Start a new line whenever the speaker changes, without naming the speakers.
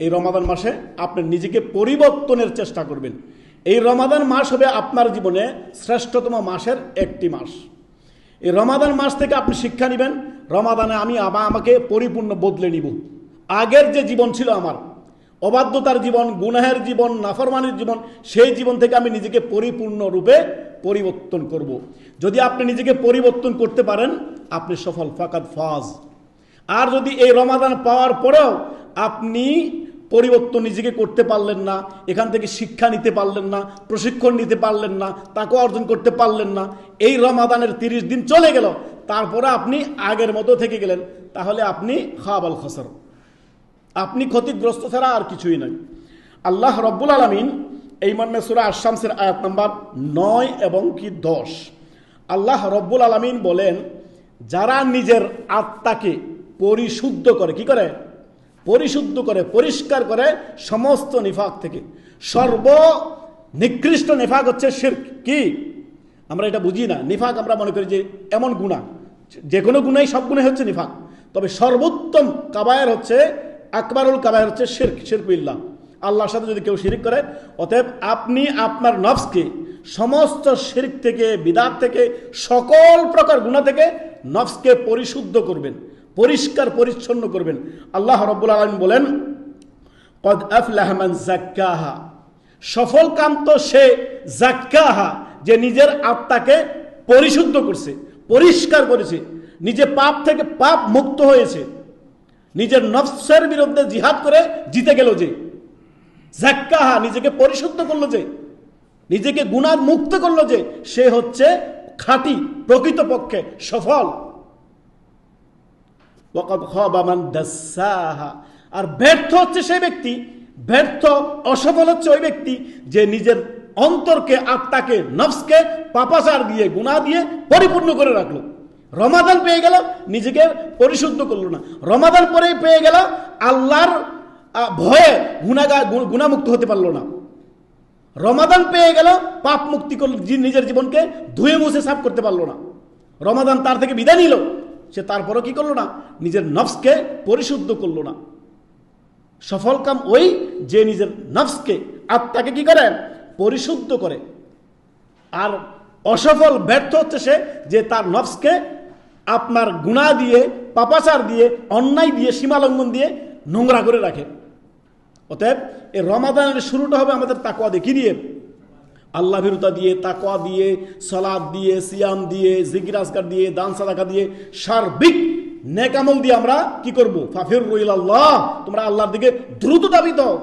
এই রমাদান মাসে আপনি নিজেকে পরিবর্তনের চেষ্টা করবেন। এই রমাদান মাস হবে আপনার জীবনে শ্রেষ্ঠতম মাসের একটি মাস। এই রমাদান মাস থেকে আপনি শিক্ষা নেবেন, রমাদানে আমি আমাকে পরিপূর্ণ বদলে নিব। আগের যে জীবন ছিল আমার, অবাধ্যতার জীবন, গুনাহের জীবন, নাফরমানির জীবন, সেই জীবন থেকে আমি নিজেকে পরিপূর্ণরূপে পরিবর্তন করব। যদি আপনি নিজেকে পরিবর্তন করতে পারেন, আপনি সফল, ফাকাদ ফাজ। আর যদি এই রমাদান পাওয়ার পরেও আপনি পরিবর্তন নিজেকে করতে পারলেন না, এখান থেকে শিক্ষা নিতে পারলেন না, প্রশিক্ষণ নিতে পারলেন না, তাকওয়া অর্জন করতে পারলেন না, এই রমাদানের 30 দিন চলে গেল, তারপরে আপনি আগের মতো থেকে গেলেন, তাহলে আপনি খাবাল খসর, আপনি ক্ষতিগ্রস্ত ছাড়া আর কিছুই নয়। আল্লাহ রব্বুল আলামিন এই মর্মে সূরা আশ-শামসের আয়াত নাম্বার 9 এবং 10 আল্লাহ রব্বুল আলামিন বলেন, যারা নিজের আত্মাকে পরিশুদ্ধ করে, কি করে? পরিশুদ্ধ করে, পরিষ্কার করে সমস্ত নিফাক থেকে। সর্বনিকৃষ্ট নিফাক হচ্ছে শিরক। কি? আমরা এটা বুঝি না। নিফাক আমরা মনে করি যে এমন গুনাহ, যে কোনো গুনাহই, সব গুনাহ হচ্ছে নিফাক। তবে সর্বোত্তম কাবায়ের হচ্ছে, আকবারুল কাবায়ের হচ্ছে শিরক, শিরক বিল্লাহ, আল্লাহর সাথে যদি কেউ শিরক করে। অতএব আপনি আপনার নফসকে সমস্ত শিরক থেকে, বিদআত থেকে, সকল প্রকার গুনাহ থেকে নফসকে পরিশুদ্ধ করবেন, পরিষ্কার পরিচ্ছন্ন করবেন। আল্লাহ রাব্বুল আলামিন বলেন, কদ আফলাহা মান যাক্কাহা, সফল কাম তো সে, যাক্কাহা, যে নিজের আত্মাকে পরিশুদ্ধ করছে, পরিষ্কার করেছে, নিজে পাপ থেকে পাপ মুক্ত হয়েছে, নিজের নফসের বিরুদ্ধে জিহাদ করে জিতে গেল, যে যাক্কাহা, নিজেকে পরিশুদ্ধ করলো, যে নিজেকে গুনাহ মুক্ত করলো, যে সে হচ্ছে খাঁটি, প্রকৃতপক্ষে সফল। ওয়াকাদ খাবা মান দাসসাহা, আর ব্যর্থ হচ্ছে সেই ব্যক্তি, ব্যর্থ অসফল হচ্ছে ওই ব্যক্তি যে নিজের অন্তরকে, আত্মাকে, নফসকে পাপাচার দিয়ে, গুনাহ দিয়ে পরিপূর্ণ করে রাখলো। রমাদান পেয়ে গেল, নিজেকে পরিশুদ্ধ করলো না। রমাদান পরে পেয়ে গেল, আল্লাহর ভয়ে গুনাহমুক্ত হতে পারলো না। রমাদান পেয়ে গেল, পাপ মুক্তি করলো, নিজের জীবনকে ধুয়ে মুছে সাফ করতে পারলো না। রমাদান তার থেকে বিদায় নিল, সে তারপরও কি করলো না? নিজের নফসকে পরিশুদ্ধ করলো না। সফল কাম ওই যে নিজের নফসকে, আত্মাকে কি করে? পরিশুদ্ধ করে। আর অসফল, ব্যর্থ হচ্ছে সে যে তার নফসকে আপনার গুনাহ দিয়ে, পাপাচার দিয়ে, অন্যায় দিয়ে, সীমালঙ্ঘন দিয়ে নোংরা করে রাখে। অতএব এই রমাদানের শুরুটা হবে আমাদের তাকওয়া দিয়ে। কি দিয়ে? আল্লাহ ভীরুতা দিয়ে, তাকওয়া দিয়ে, সালাত দিয়ে, সিয়াম দিয়ে, জিকির আজকার দিয়ে, দান সাদাকা দিয়ে, সার্বিক নেক আমল দিয়ে আমরা কি করব? ফাফিরু ইলাল্লাহ, তোমরা আল্লাহর দিকে দ্রুত ধাবিত হও।